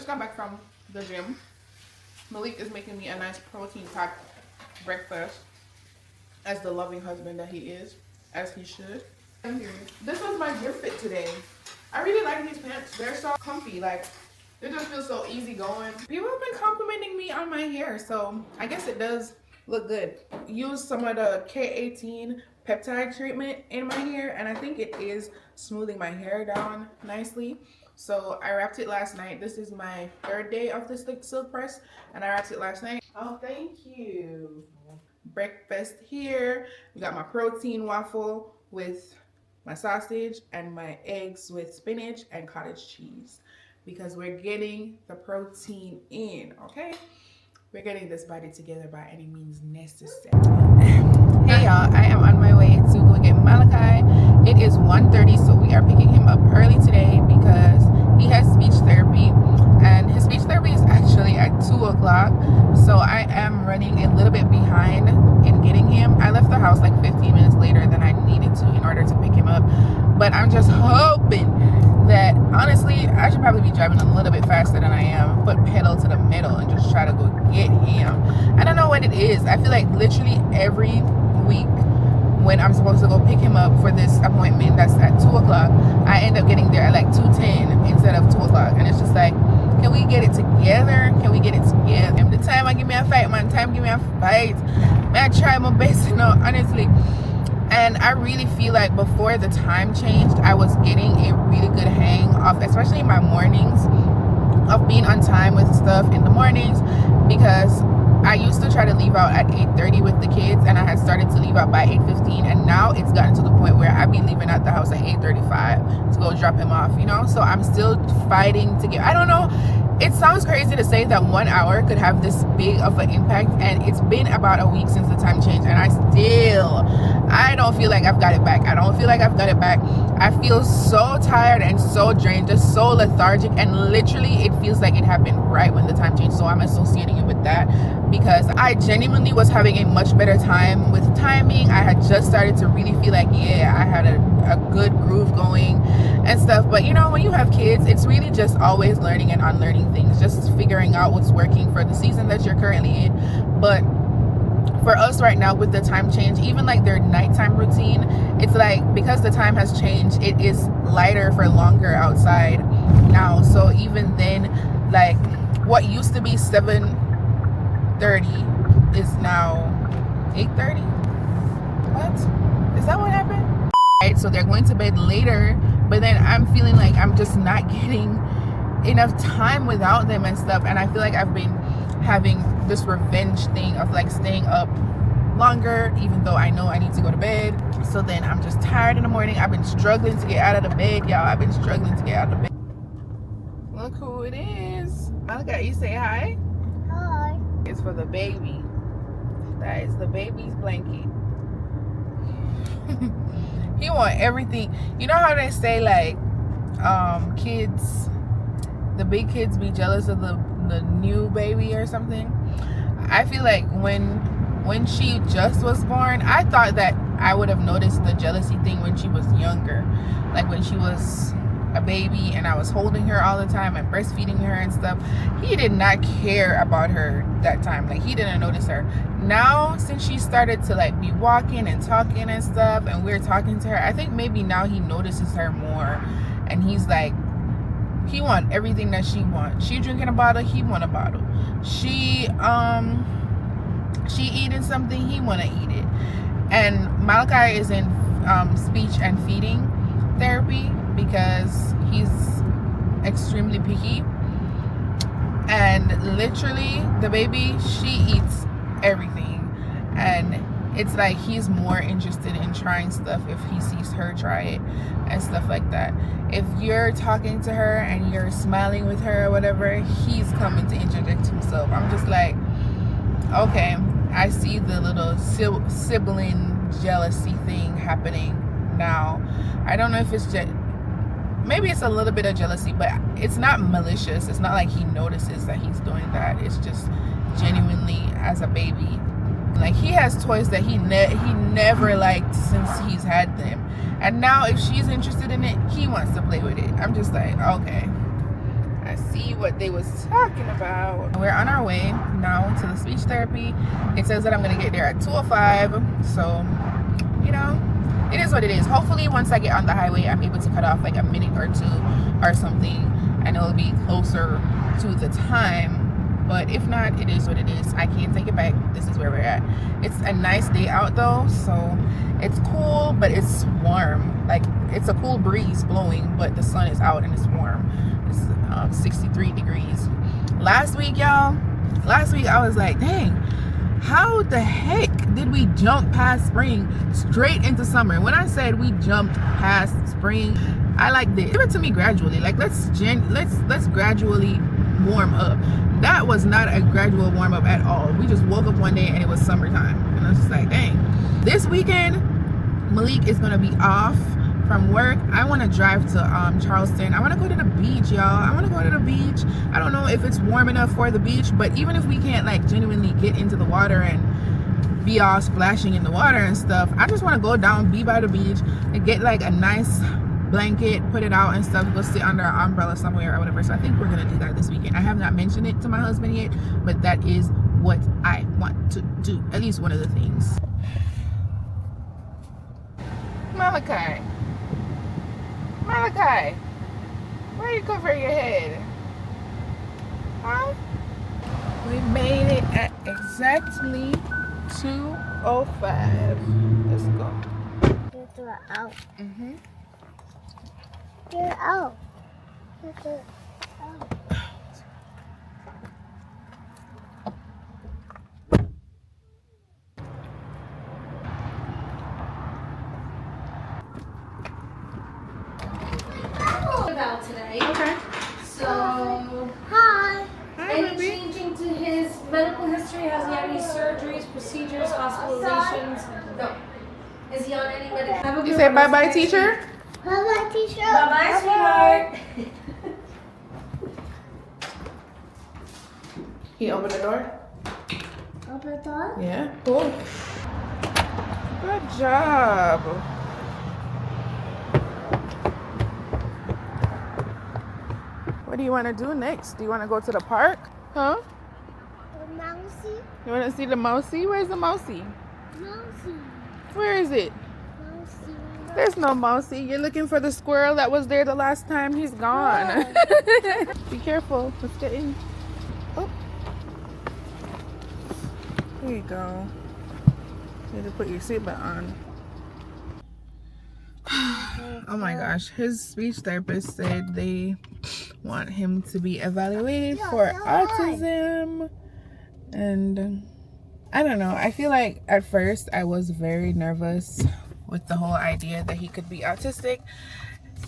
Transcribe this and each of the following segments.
got back from the gym. Malik is making me a nice protein-packed breakfast, as the loving husband that he is, as he should. This was my gym fit today. I really like these pants. They're so comfy. Like, they just feel so easy going. People have been complimenting me on my hair, so I guess it does look good. Use some of the K18 peptide treatment in my hair, and I think it is smoothing my hair down nicely. So I wrapped it last night. This is my third day of this silk press, and I wrapped it last night. Oh, thank you. Breakfast here. We got my protein waffle with my sausage and my eggs with spinach and cottage cheese, because we're getting the protein in, okay? We're getting this body together by any means necessary. Hey y'all, I am on my way to go get Malachi. It is 1:30, so we are picking him up early today because he has speech therapy, and his speech therapy is actually at 2 o'clock. So I am running a little bit behind in getting him. I left the house like 15 minutes later than I needed to in order to pick him up. But I'm just hoping that, honestly, I should probably be driving a little bit faster than I am. Put pedal to the metal and just try to go get him. I don't know what it is. I feel like literally every week when I'm supposed to go pick him up for this appointment that's at 2 o'clock, I end up getting there at like 2:10 instead of 2 o'clock. And it's just like, can we get it together? Can we get it together? The time I give me a fight, man. Time give me a fight. Man, I try my best, you know, honestly. And I really feel like before the time changed, I was getting a really good hang of, especially in my mornings, of being on time with stuff in the mornings, because I used to try to leave out at 8:30 with the kids, and I had started to leave out by 8:15, and now it's gotten to the point where I'd be leaving at the house at 8:35 to go drop him off, you know? So I'm still fighting to get, I don't know, it sounds crazy to say that 1 hour could have this big of an impact, and it's been about a week since the time change, and I don't feel like I've got it back. I don't feel like I've got it back. I feel so tired and so drained, just so lethargic, and literally it feels like it happened right when the time changed. So I'm associating it with that, because I genuinely was having a much better time with timing. I had just started to really feel like, yeah, I had a good groove going and stuff. But you know, when you have kids, it's really just always learning and unlearning things, just figuring out what's working for the season that you're currently in. But for us right now with the time change, even like their nighttime routine, it's like, because the time has changed, it is lighter for longer outside now. So even then, like what used to be 7:30 is now 8:30. What? Is that what happened? Right, so they're going to bed later, but then I'm feeling like I'm just not getting enough time without them and stuff. And I feel like I've been having this revenge thing of like staying up longer, even though I know I need to go to bed. So then I'm just tired in the morning. I've been struggling to get out of the bed, y'all. I've been struggling to get out of the bed. Look who it is. Malachi, you say hi? Hi. It's for the baby. That is the baby's blanket. He want everything. You know how they say like kids, the big kids be jealous of the new baby or something? I feel like when she just was born, I thought that I would have noticed the jealousy thing when she was younger, like when she was a baby and I was holding her all the time and breastfeeding her and stuff. He did not care about her that time. Like, he didn't notice her. Now, since she started to like be walking and talking and stuff, and we're talking to her, I think maybe now he notices her more, and he's like, he want everything that she wants. She drinking a bottle, he want a bottle. She eating something, he want to eat it. And Malachi is in speech and feeding therapy because he's extremely picky, and literally the baby, she eats everything, and it's like he's more interested in trying stuff if he sees her try it and stuff like that. If you're talking to her and you're smiling with her or whatever, he's coming to interject himself. I'm just like, okay, I see the little sibling jealousy thing happening now. I don't know if it's just, maybe it's a little bit of jealousy, but it's not malicious. It's not like he notices that he's doing that. It's just genuinely as a baby. Like, he has toys that he never liked since he's had them, and now if she's interested in it, he wants to play with it. I'm just like, okay, I see see what they was talking about. We're on our way now to the speech therapy. It says that I'm gonna get there at 2:05, so you know, it is what it is. Hopefully once I get on the highway, I'm able to cut off like a minute or two or something, and it'll be closer to the time. But if not, it is what it is. I can't take it back. This is where we're at. It's a nice day out though, so it's cool, but it's warm. Like, it's a cool breeze blowing, but the sun is out and it's warm. It's 63 degrees. Last week, y'all, I was like, dang, how the heck did we jump past spring straight into summer? When I said we jumped past spring, I like this. Give it to me gradually. Like, let's gradually warm up. That was not a gradual warm up at all. We just woke up one day and it was summertime, and I was just like, dang. This weekend Malik is gonna be off from work. I want to drive to Charleston. I want to go to the beach, y'all. I want to go to the beach. I don't know if it's warm enough for the beach, but even if we can't like genuinely get into the water and be all splashing in the water and stuff, I just want to go down, be by the beach, and get like a nice blanket, put it out and stuff, go sit under an umbrella somewhere or whatever. So I think we're gonna do that this weekend. I have not mentioned it to my husband yet, but that is what I want to do, at least one of the things. Malachi, where you cover your head? Huh? We made it at exactly 2:05. Let's go. Out. Mm-hmm. Get out. Get out. About today. Okay. So, Hi. any changing to his medical history? Has he had any surgeries, procedures, hospitalizations? No. Is he on any medication? You say bye-bye, teacher? Bye-bye, teacher. Bye-bye, sweetheart. He opened the door? Open the door. Yeah. Cool. Good job. What do you want to do next? Do you want to go to the park? Huh? The mousey. You want to see the mousey? Where's the mousey? Mousey. Where is it? Mousey. There's no mousey. You're looking for the squirrel that was there the last time. He's gone. Be careful. Let's get in. Oh. There you go. You need to put your seatbelt on. Oh my gosh. His speech therapist said they want him to be evaluated for autism. And I don't know. I feel like at first I was very nervous with the whole idea that he could be autistic.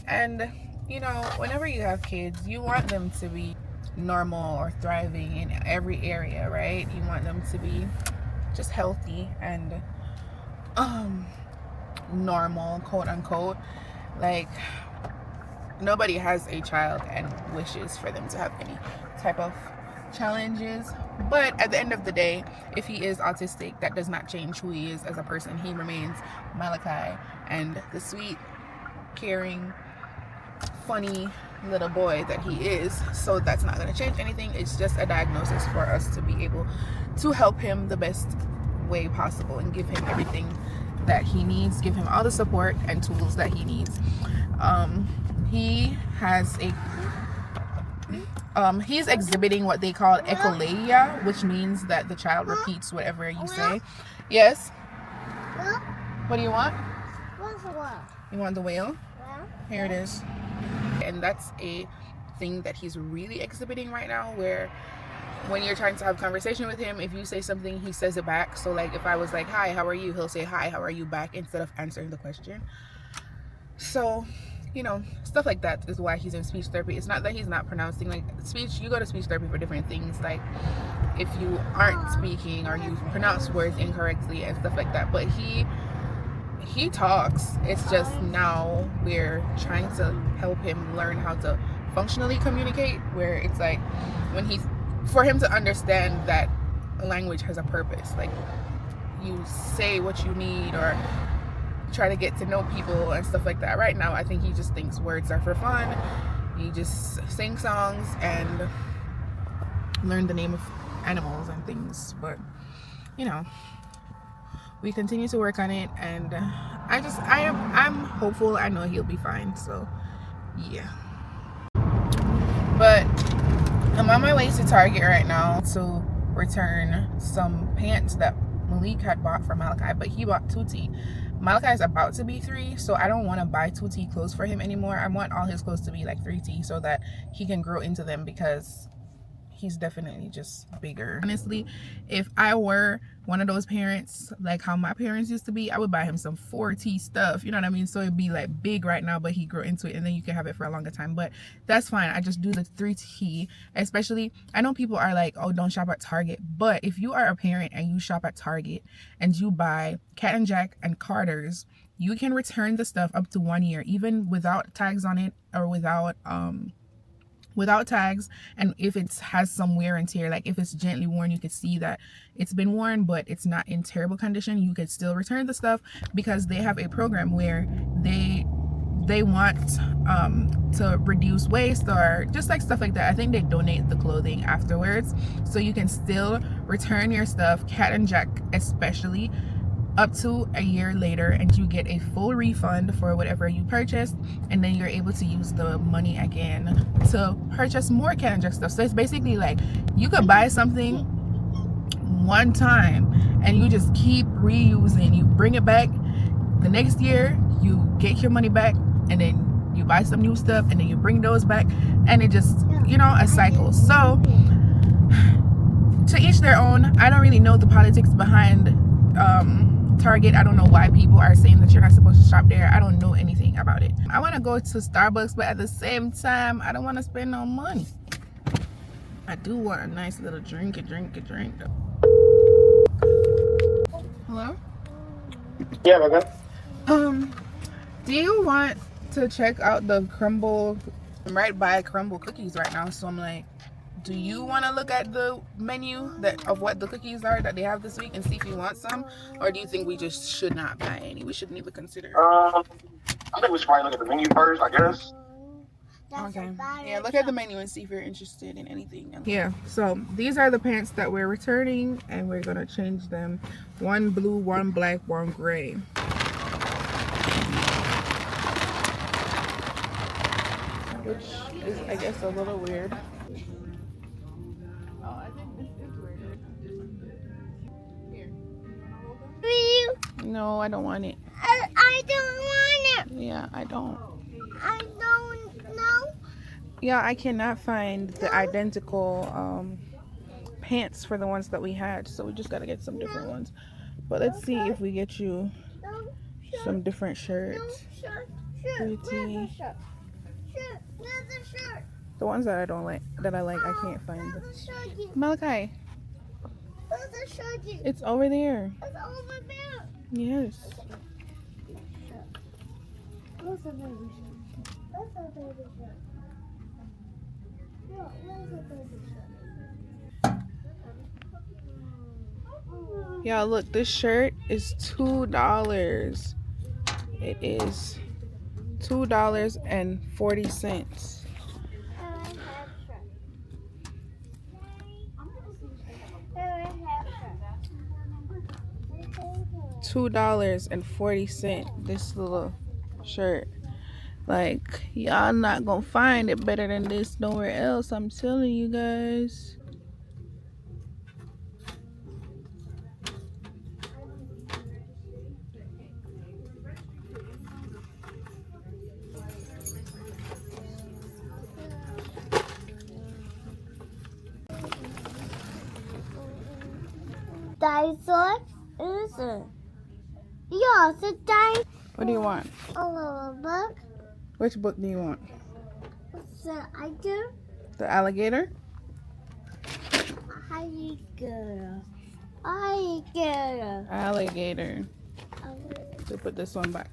And you know, whenever you have kids, you want them to be normal or thriving in every area, right? You want them to be just healthy and normal, quote unquote. Like, nobody has a child and wishes for them to have any type of challenges, but at the end of the day, if he is autistic, that does not change who he is as a person. He remains Malachi and the sweet, caring, funny little boy that he is. So that's not going to change anything. It's just a diagnosis for us to be able to help him the best way possible and give him everything that he needs, give him all the support and tools that he needs. He has a he's exhibiting what they call echolalia, which means that the child repeats whatever you say. Yes? What do you want? What's the word? You want the whale? Here it is. And that's a thing that he's really exhibiting right now, where when you're trying to have a conversation with him, if you say something, he says it back. So like if I was like, hi, how are you? He'll say, hi, how are you back, instead of answering the question. So, you know, stuff like that is why he's in speech therapy. It's not that he's not pronouncing, like speech, you go to speech therapy for different things, like if you aren't speaking or you pronounce words incorrectly and stuff like that. But he talks. It's just now we're trying to help him learn how to functionally communicate, where it's like for him to understand that language has a purpose. Like, you say what you need or try to get to know people and stuff like that. Right now, I think he just thinks words are for fun. You just sing songs and learn the name of animals and things. But you know, we continue to work on it, and I'm hopeful. I know he'll be fine. So yeah. But I'm on my way to Target right now to return some pants that Malik had bought for Malachi, but he bought Tutti. Malachi is about to be 3, so I don't want to buy Tutti clothes for him anymore. I want all his clothes to be like 3T so that he can grow into them, because he's definitely just bigger. Honestly, if I were one of those parents, like how my parents used to be, I would buy him some 4T stuff, you know what I mean? So it'd be like big right now, but he grow into it, and then you can have it for a longer time. But that's fine. I just do the 3T. Especially, I know people are like, oh, don't shop at Target, but if you are a parent and you shop at Target and you buy Cat and Jack and Carter's, you can return the stuff up to 1 year, even without tags on it, or without tags. And if it has some wear and tear, like if it's gently worn, you could see that it's been worn but it's not in terrible condition, you could still return the stuff, because they have a program where they want to reduce waste, or just like stuff like that. I think they donate the clothing afterwards, so you can still return your stuff, Cat and Jack especially, up to a year later, and you get a full refund for whatever you purchased, and then you're able to use the money again to purchase more Cat and Jack stuff. So it's basically like you could buy something one time and you just keep reusing. You bring it back the next year, you get your money back, and then you buy some new stuff, and then you bring those back, and it just, you know, a cycle. So to each their own. I don't really know the politics behind Target. I don't know why people are saying that you're not supposed to shop there. I don't know anything about it. I want to go to Starbucks, but at the same time, I don't want to spend no money. I do want a nice little drink. Hello? Yeah, Megan. Do you want to check out the crumble? I'm right by crumble cookies right now, so I'm like, do you want to look at the menu of what the cookies are that they have this week and see if you want some? Or do you think we just should not buy any? We shouldn't even consider. I think we should probably look at the menu first, I guess. Okay. Yeah, look at the menu and see if you're interested in anything. Yeah, so these are the pants that we're returning, and we're going to change them. One blue, one black, one gray. Which is, I guess, a little weird. Oh, I think this is weird. Here. No, I don't want it. I don't want it. Yeah, I don't. I don't know. Yeah, I cannot find the identical pants for the ones that we had, so we just gotta get some different ones. But let's see if we get you some different shirts. Pretty. The ones that I don't like, that I like, I can't find. Malachi, it's over there. It's over there. Yes. Where's the baby shirt? Where's the baby shirt? No, where's the baby shirt? Yeah, look, this shirt is $2. It is $2.40. $2.40. This little shirt. Like, y'all not gonna find it better than this nowhere else, I'm telling you guys. Dinosaur? Is it? Yeah, it's a dinosaur. What do you want? A little book. Which book do you want? What's the idea? The alligator? Alligator. Alligator. Alligator. So put this one back.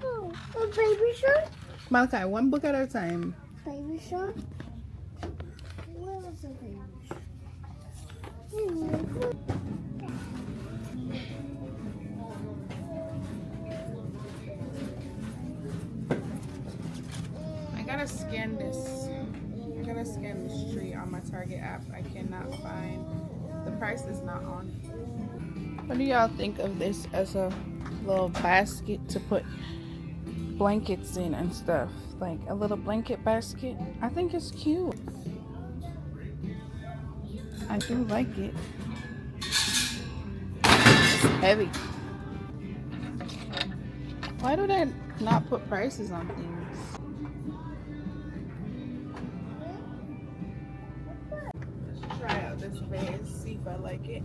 Oh, a baby shark? Malachi, one book at a time. Baby shark? Where was the baby shark? gotta scan this. I gotta scan this tree on my Target app. I cannot find. The price is not on it. What do y'all think of this as a little basket to put blankets in and stuff? Like a little blanket basket. I think it's cute. I do like it. It's heavy. Why do they not put prices on things? Let's try out this vase, see if I like it.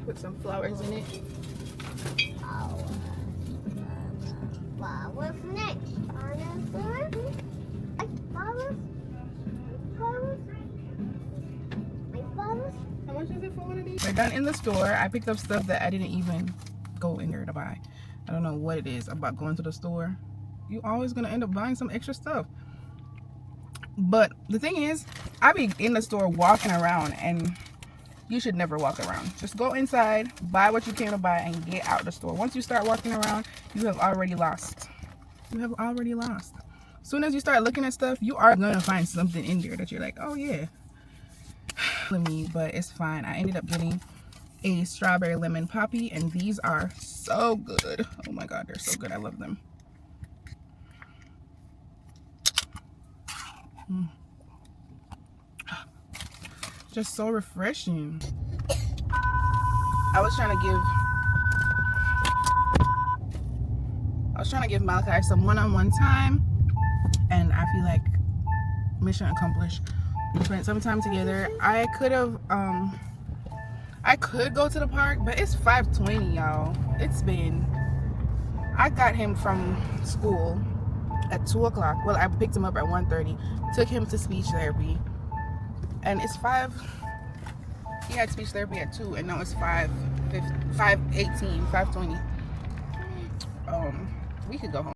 Put some flowers in it. Flowers next. Flowers. How much is it for one of these? We're done in the store. I picked up stuff that I didn't even go in there to buy. I don't know what it is about going to the store. You're always gonna end up buying some extra stuff. But the thing is, I be in the store walking around, and you should never walk around. Just go inside, buy what you came to buy, and get out the store. Once you start walking around, you have already lost. You have already lost. As soon as you start looking at stuff, you are gonna find something in there that you're like, oh yeah. But it's fine. I ended up getting a strawberry lemon poppy, and these are so good. Oh my god, they're so good. I love them. Just so refreshing. I was trying to give Malachi some one-on-one time, and I feel like mission accomplished. We spent some time together. I could go to the park, but it's 5:20, y'all. I got him from school at 2 o'clock. Well, I picked him up at 1:30, took him to speech therapy, and it's 5. He had speech therapy at 2, and now it's 5:18, 5:20. We could go home.